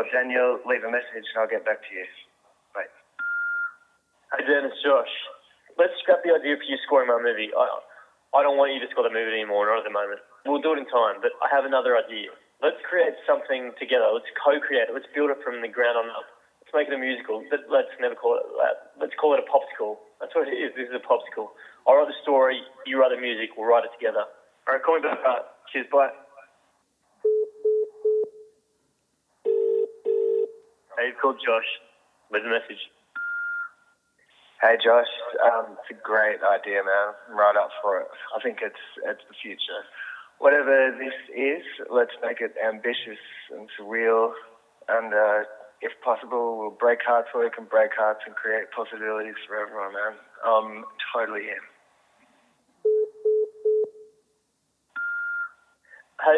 or Daniel, leave a message and I'll get back to you. Bye. Hey Dan, it's Josh. Let's scrap the idea for you scoring my movie. I don't want you to score the movie anymore, not at the moment. We'll do it in time, but I have another idea. Let's create something together. Let's co-create it. Let's build it from the ground on up. Let's make it a musical. Let's never call it that. Let's call it a popsicle. That's what it is. This is a popsicle. I'll write the story, you write the music, we'll write it together. All right, call me back. Cheers, bye. Hey, it's called Josh. Leave a message. Hey Josh, it's a great idea, man. I'm right up for it. I think it's the future. Whatever this is, let's make it ambitious and surreal, and if possible, we'll break hearts where we can break hearts and create possibilities for everyone, man. I'm totally in. Hey,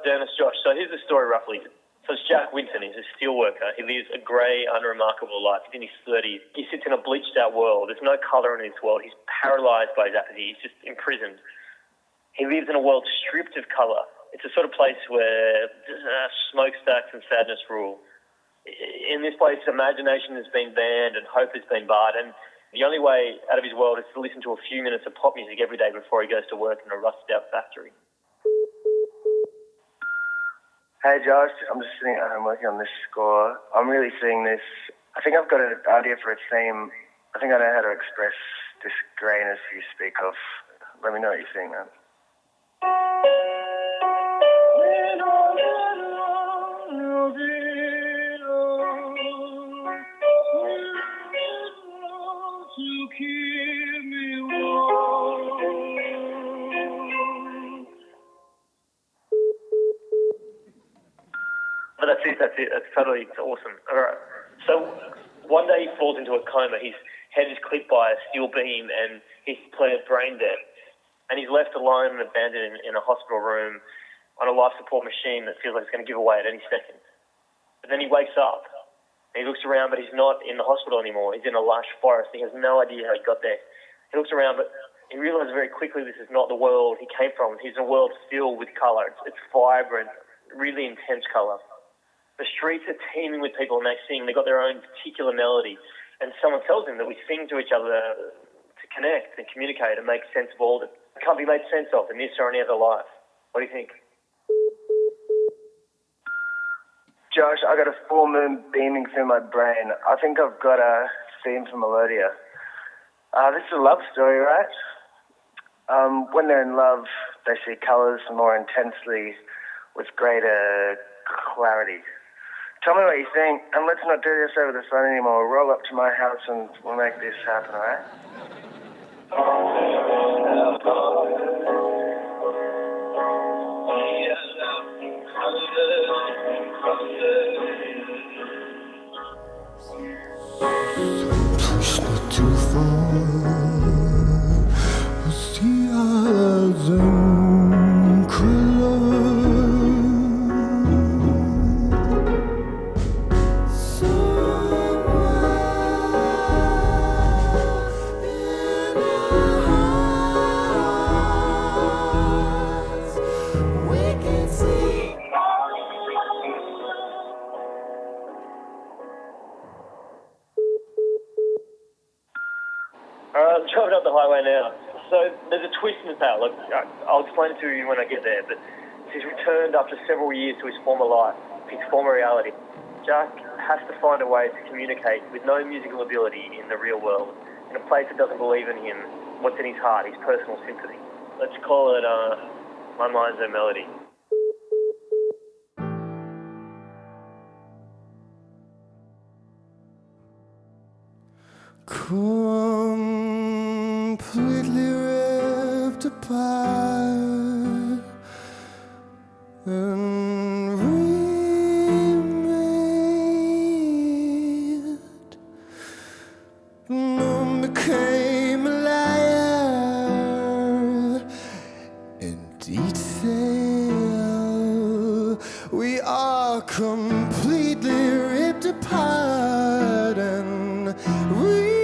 Dan, it's Josh. So here's the story roughly. So it's Jack Winton. He's a steel worker. He lives a grey, unremarkable life. He's in his 30s. He sits in a bleached-out world. There's no colour in his world. He's paralysed by his apathy. He's just imprisoned. He lives in a world stripped of colour. It's a sort of place where smokestacks and sadness rule. In this place, imagination has been banned and hope has been barred. And the only way out of his world is to listen to a few minutes of pop music every day before he goes to work in a rusted-out factory. Hey Josh, I'm just sitting at home working on this score. I'm really seeing this. I think I've got an idea for a theme. I think I know how to express this greyness you speak of. Let me know what you think, man. But that's it. It's awesome. All right. So one day he falls into a coma. His head is clipped by a steel beam and he's declared brain dead. And he's left alone and abandoned in a hospital room on a life support machine that feels like it's going to give away at any second. But then he wakes up and he looks around, but he's not in the hospital anymore. He's in a lush forest. He has no idea how he got there. He looks around, but he realizes very quickly this is not the world he came from. He's in a world filled with colour. It's vibrant, really intense colour. The streets are teeming with people and they sing. They've got their own particular melody. And someone tells them that we sing to each other to connect and communicate and make sense of all that can't be made sense of in this or any other life. What do you think? Josh, I got a full moon beaming through my brain. I think I've got a theme for Melodia. This is a love story, right? When they're in love, they see colours more intensely with greater clarity. Tell me what you think, and let's not do this over the phone anymore. Roll up to my house and we'll make this happen, alright? Push not too far. What's the odds and color? I'm driving up the highway now. So there's a twist in the tale. Look, I'll explain it to you when I get there, but he's returned after several years to his former life, his former reality. Jack has to find a way to communicate with no musical ability in the real world, in a place that doesn't believe in him, what's in his heart, his personal symphony. Let's call it My Mind's Own Melody. Completely ripped apart and remade. Moon became a liar in detail. We are completely ripped apart and remade.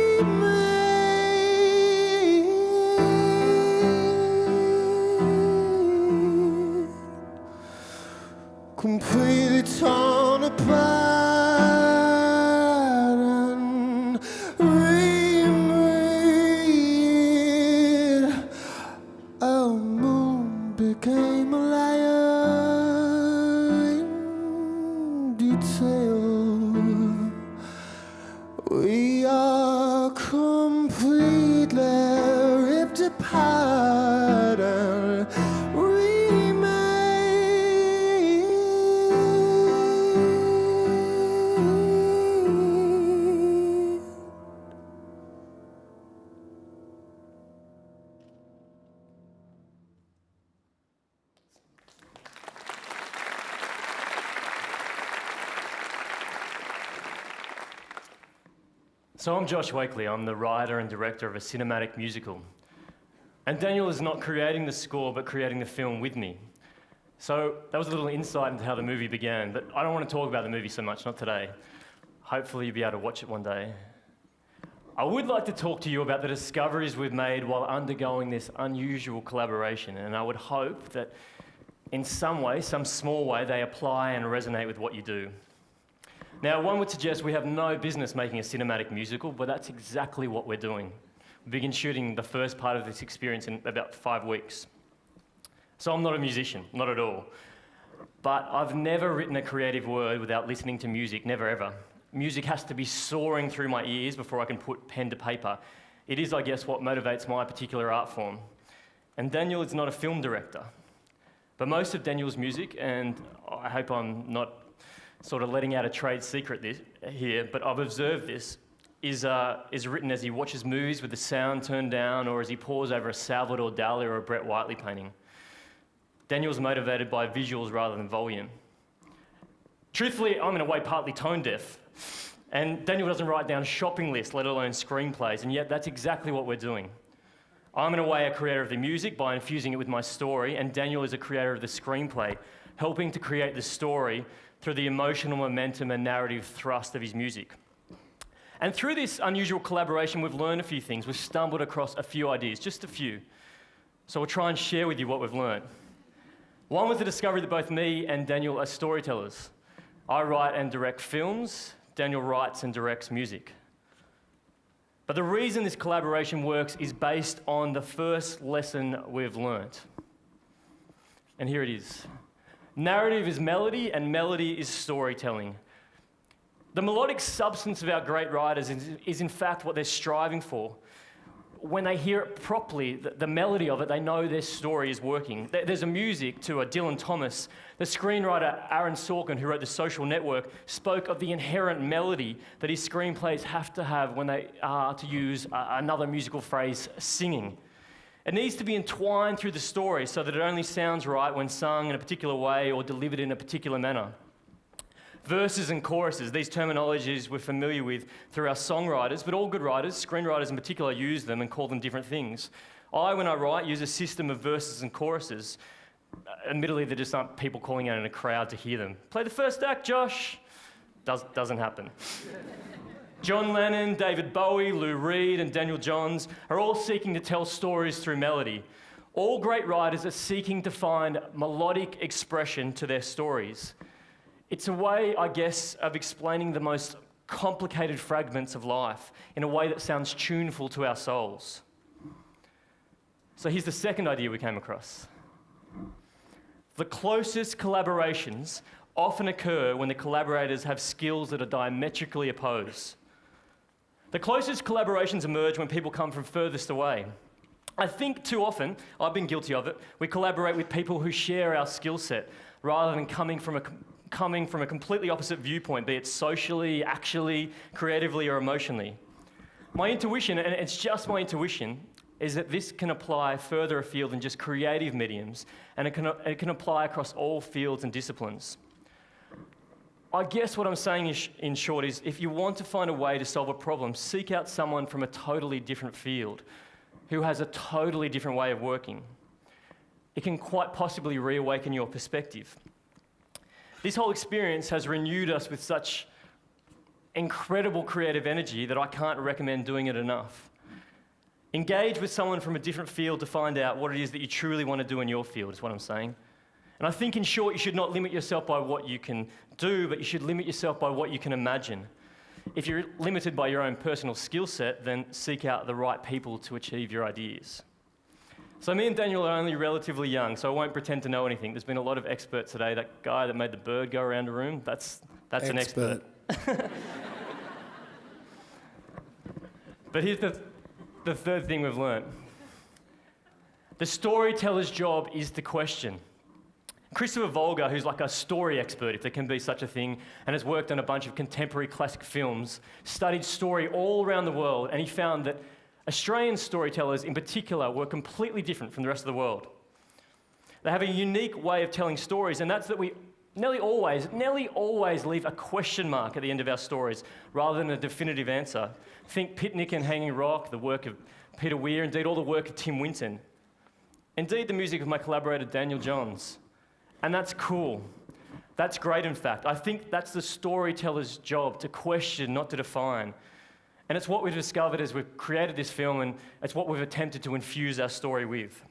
We are completely ripped apart and remade. So I'm Josh Wakely. I'm the writer and director of a cinematic musical. And Daniel is not creating the score, but creating the film with me. So that was a little insight into how the movie began, but I don't want to talk about the movie so much, not today. Hopefully you'll be able to watch it one day. I would like to talk to you about the discoveries we've made while undergoing this unusual collaboration, and I would hope that in some way, some small way, they apply and resonate with what you do. Now, one would suggest we have no business making a cinematic musical, but that's exactly what we're doing. We begin shooting the first part of this experience in about 5 weeks. So I'm not a musician, not at all. But I've never written a creative word without listening to music, never ever. Music has to be soaring through my ears before I can put pen to paper. It is, I guess, what motivates my particular art form. And Daniel is not a film director. But most of Daniel's music, and I hope I'm not sort of letting out a trade secret here, but I've observed this, is written as he watches movies with the sound turned down or as he pores over a Salvador Dali or a Brett Whiteley painting. Daniel's motivated by visuals rather than volume. Truthfully, I'm in a way partly tone deaf, and Daniel doesn't write down shopping lists, let alone screenplays, and yet that's exactly what we're doing. I'm in a way a creator of the music by infusing it with my story, and Daniel is a creator of the screenplay, helping to create the story through the emotional momentum and narrative thrust of his music. And through this unusual collaboration, we've learned a few things. We've stumbled across a few ideas, just a few. So we'll try and share with you what we've learned. One was the discovery that both me and Daniel are storytellers. I write and direct films, Daniel writes and directs music. But the reason this collaboration works is based on the first lesson we've learnt. And here it is. Narrative is melody, and melody is storytelling. The melodic substance of our great writers is in fact what they're striving for. When they hear it properly, the melody of it, they know their story is working. There's a music to a Dylan Thomas. The screenwriter Aaron Sorkin, who wrote The Social Network, spoke of the inherent melody that his screenplays have to have when they are, to use another musical phrase, singing. It needs to be entwined through the story so that it only sounds right when sung in a particular way or delivered in a particular manner. Verses and choruses, these terminologies we're familiar with through our songwriters, but all good writers, screenwriters in particular, use them and call them different things. When I write, use a system of verses and choruses. Admittedly, there just aren't people calling out in a crowd to hear them. Play the first act, Josh. Doesn't happen. John Lennon, David Bowie, Lou Reed, and Daniel Johns are all seeking to tell stories through melody. All great writers are seeking to find melodic expression to their stories. It's a way, I guess, of explaining the most complicated fragments of life in a way that sounds tuneful to our souls. So here's the second idea we came across. The closest collaborations often occur when the collaborators have skills that are diametrically opposed. The closest collaborations emerge when people come from furthest away. I think too often, I've been guilty of it, we collaborate with people who share our skill set rather than coming from a completely opposite viewpoint, be it socially, actually, creatively, or emotionally. My intuition, and it's just my intuition, is that this can apply further afield than just creative mediums, and it can apply across all fields and disciplines. I guess what I'm saying in short is, if you want to find a way to solve a problem, seek out someone from a totally different field who has a totally different way of working. It can quite possibly reawaken your perspective. This whole experience has renewed us with such incredible creative energy that I can't recommend doing it enough. Engage with someone from a different field to find out what it is that you truly want to do in your field, is what I'm saying. And I think, in short, you should not limit yourself by what you can do, but you should limit yourself by what you can imagine. If you're limited by your own personal skill set, then seek out the right people to achieve your ideas. So me and Daniel are only relatively young, so I won't pretend to know anything. There's been a lot of experts today. That guy that made the bird go around the room, that's an expert. But here's the third thing we've learnt. The storyteller's job is to question. Christopher Volger, who's like a story expert, if there can be such a thing, and has worked on a bunch of contemporary classic films, studied story all around the world, and he found that Australian storytellers in particular were completely different from the rest of the world. They have a unique way of telling stories, and that's that we nearly always leave a question mark at the end of our stories rather than a definitive answer. Think Picnic and Hanging Rock, the work of Peter Weir, indeed all the work of Tim Winton. Indeed the music of my collaborator Daniel Johns. And that's cool. That's great, in fact. I think that's the storyteller's job, to question, not to define. And it's what we've discovered as we've created this film, and it's what we've attempted to infuse our story with.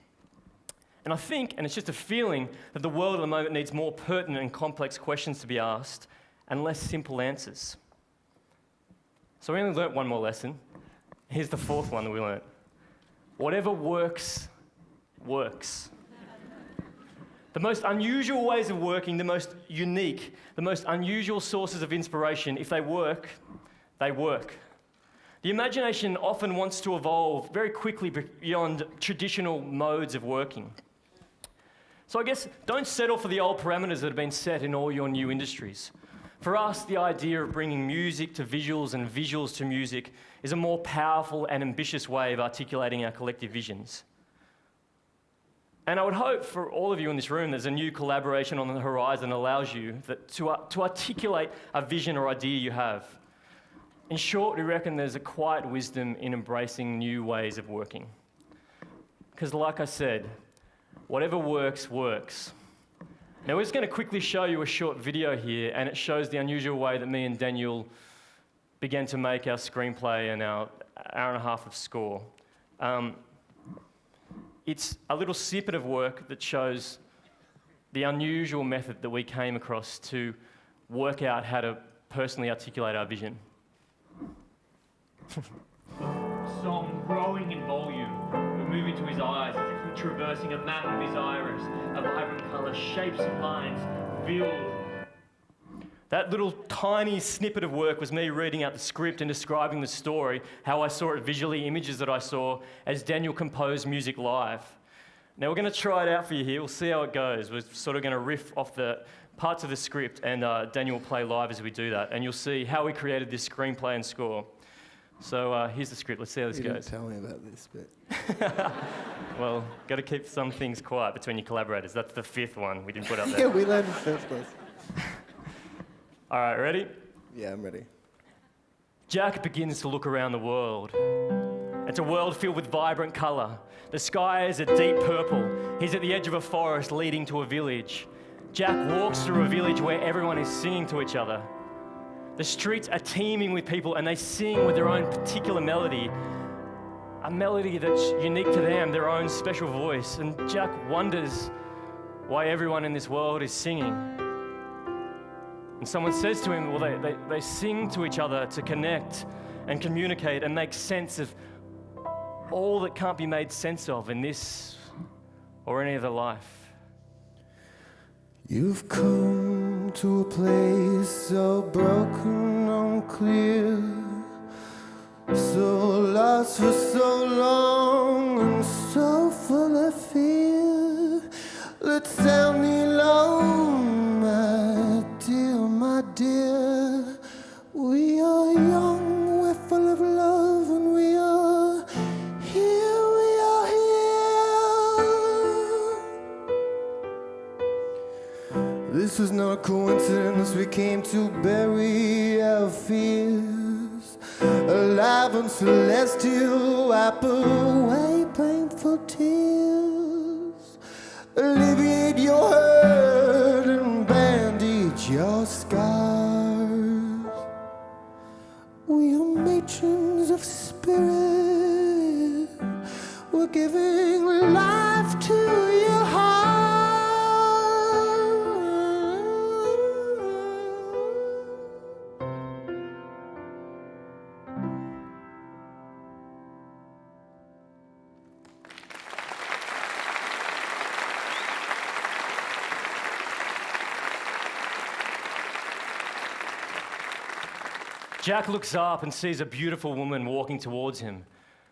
And I think, and it's just a feeling, that the world at the moment needs more pertinent and complex questions to be asked and less simple answers. So we only learnt one more lesson. Here's the fourth one that we learnt. Whatever works, works. The most unusual ways of working, the most unique, the most unusual sources of inspiration, if they work, they work. The imagination often wants to evolve very quickly beyond traditional modes of working. So I guess don't settle for the old parameters that have been set in all your new industries. For us, the idea of bringing music to visuals and visuals to music is a more powerful and ambitious way of articulating our collective visions. And I would hope for all of you in this room there's a new collaboration on the horizon that allows you to articulate a vision or idea you have. In short, we reckon there's a quiet wisdom in embracing new ways of working. Because like I said, whatever works, works. Now we're just going to quickly show you a short video here, and it shows the unusual way that me and Daniel began to make our screenplay and our hour and a half of score. It's a little snippet of work that shows the unusual method that we came across to work out how to personally articulate our vision. Song growing in volume, we're moving to his eyes as if we're traversing a map of his iris, a vibrant colour, shapes and lines filled. That little tiny snippet of work was me reading out the script and describing the story, how I saw it visually, images that I saw, as Daniel composed music live. Now we're going to try it out for you here. We'll see how it goes. We're sort of going to riff off the parts of the script, and Daniel will play live as we do that. And you'll see how we created this screenplay and score. So here's the script. Let's see how this goes. You didn't tell me about this bit. Well, got to keep some things quiet between your collaborators. That's the fifth one we didn't put up there. Yeah, we learned the first lesson. All right, ready? Yeah, I'm ready. Jack begins to look around the world. It's a world filled with vibrant colour. The sky is a deep purple. He's at the edge of a forest leading to a village. Jack walks through a village where everyone is singing to each other. The streets are teeming with people, and they sing with their own particular melody, a melody that's unique to them, their own special voice. And Jack wonders why everyone in this world is singing. And someone says to him, well, they sing to each other to connect and communicate and make sense of all that can't be made sense of in this or any other life. You've come to a place so broken, unclear, so lost for so long and so full of fear. Let's sound the alarm, my dear. We are young, we're full of love, and we are here, we are here. This was not a coincidence, we came to bury our fears, alive and celestial, wipe away painful tears, alleviate your hurt and bandage your scars. We are matrons of spirit, we're giving life to your heart. Jack looks up and sees a beautiful woman walking towards him.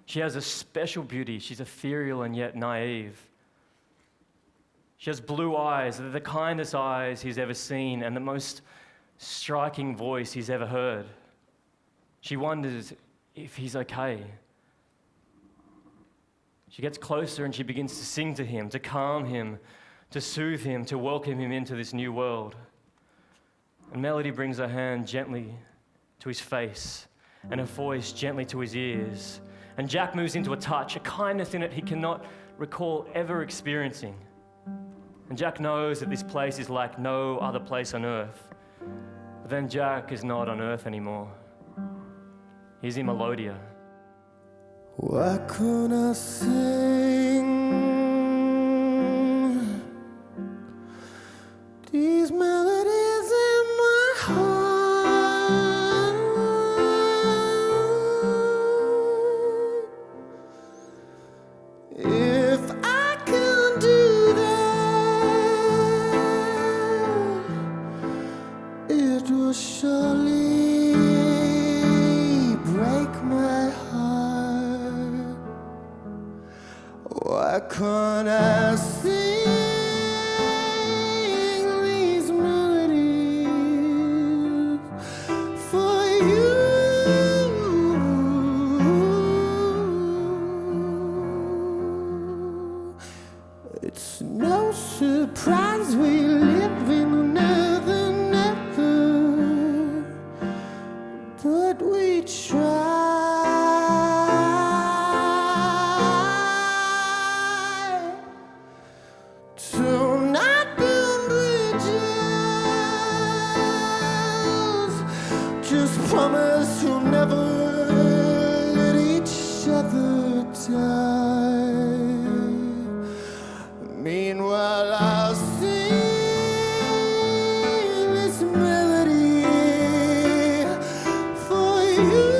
She has a special beauty. She's ethereal and yet naive. She has blue eyes. They're the kindest eyes he's ever seen and the most striking voice he's ever heard. She wonders if he's okay. She gets closer and she begins to sing to him, to calm him, to soothe him, to welcome him into this new world. And Melody brings her hand gently to his face and her voice gently to his ears. And Jack moves into a touch, a kindness in it he cannot recall ever experiencing. And Jack knows that this place is like no other place on earth. But then Jack is not on earth anymore. He's in Melodia. Why couldn't I sing these melodies in my heart? If I can do that, it will surely break my heart. Why can't I sing these melodies for you? It's no surprise we live in another nether, but we try. Just promise you'll never let each other die. Meanwhile, I'll sing this melody for you.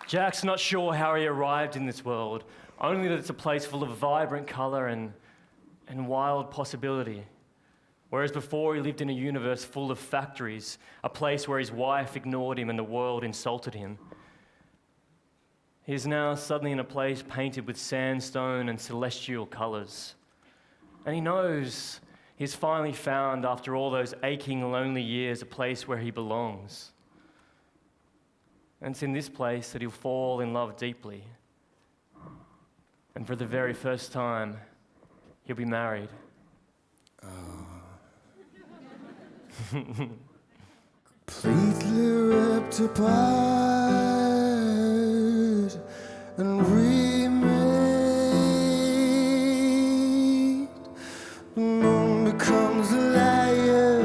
Jack's not sure how he arrived in this world, only that it's a place full of vibrant colour and wild possibility. Whereas before he lived in a universe full of factories, a place where his wife ignored him and the world insulted him. He is now suddenly in a place painted with sandstone and celestial colours. And he knows he's finally found, after all those aching, lonely years, a place where he belongs. And it's in this place that he'll fall in love deeply. And for the very first time, he'll be married. Completely ripped apart and remade. The moon becomes a liar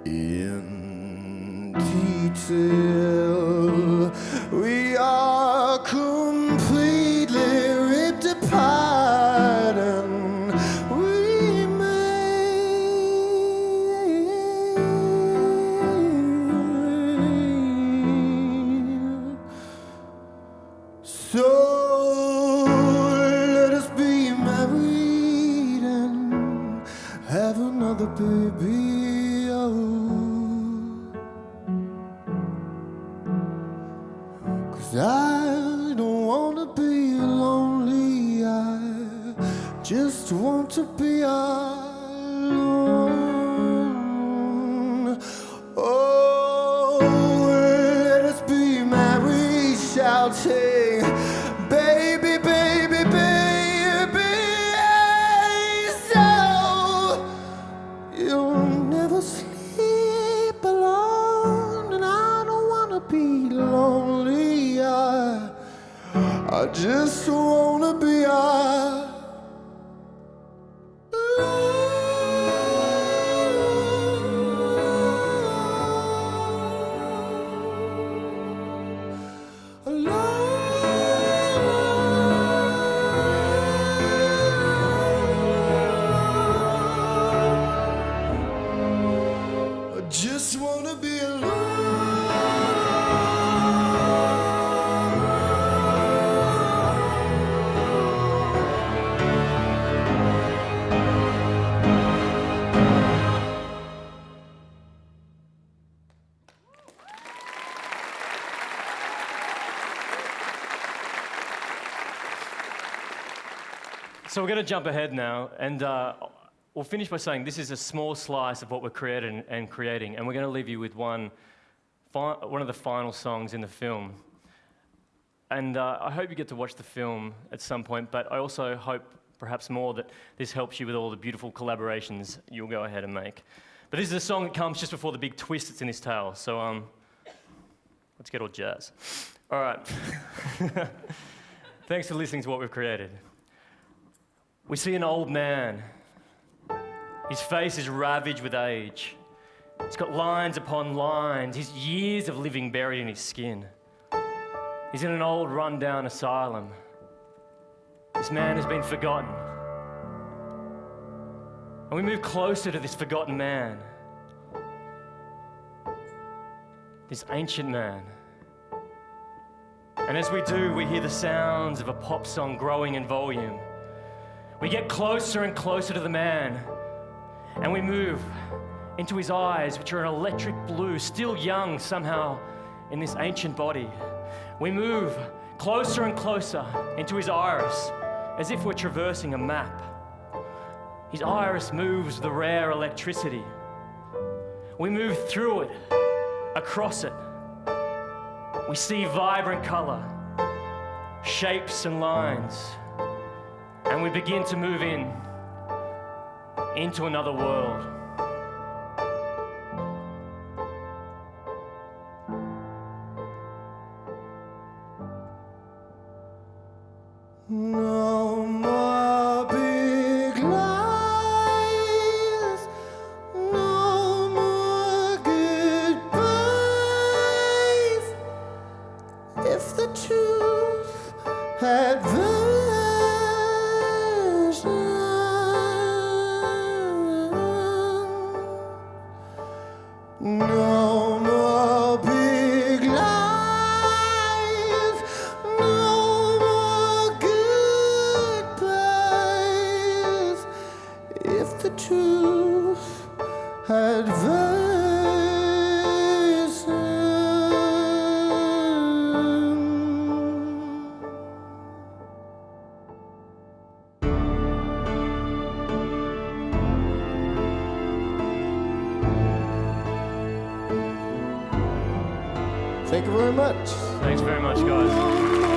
in detail. We are completely ripped apart and remade. So let us be married and have another baby. Oh. 'Cause I don't wanna be lonely, I just want to be alone. Oh, let us be married, shouting, baby, baby, baby, so you'll never sleep alone, and I don't wanna be lonely. I just wanna be alone. I just wanna be alone. So we're going to jump ahead now, and we'll finish by saying this is a small slice of what we're creating, and we're going to leave you with one of the final songs in the film. And I hope you get to watch the film at some point, but I also hope, perhaps more, that this helps you with all the beautiful collaborations you'll go ahead and make. But this is a song that comes just before the big twist that's in this tale, so let's get all jazz. All right. Thanks for listening to what we've created. We see an old man. His face is ravaged with age. He's got lines upon lines, his years of living buried in his skin. He's in an old run-down asylum. This man has been forgotten. And we move closer to this forgotten man. This ancient man. And as we do, we hear the sounds of a pop song growing in volume. We get closer and closer to the man, and we move into his eyes, which are an electric blue, still young somehow in this ancient body. We move closer and closer into his iris, as if we're traversing a map. His iris moves with the rare electricity. We move through it, across it. We see vibrant color, shapes and lines. And we begin to move into another world. No more big lies, no more goodbyes. If the truth had no more big lies, no more goodbyes. If the truth had version. Thank you very much. Thanks very much, guys.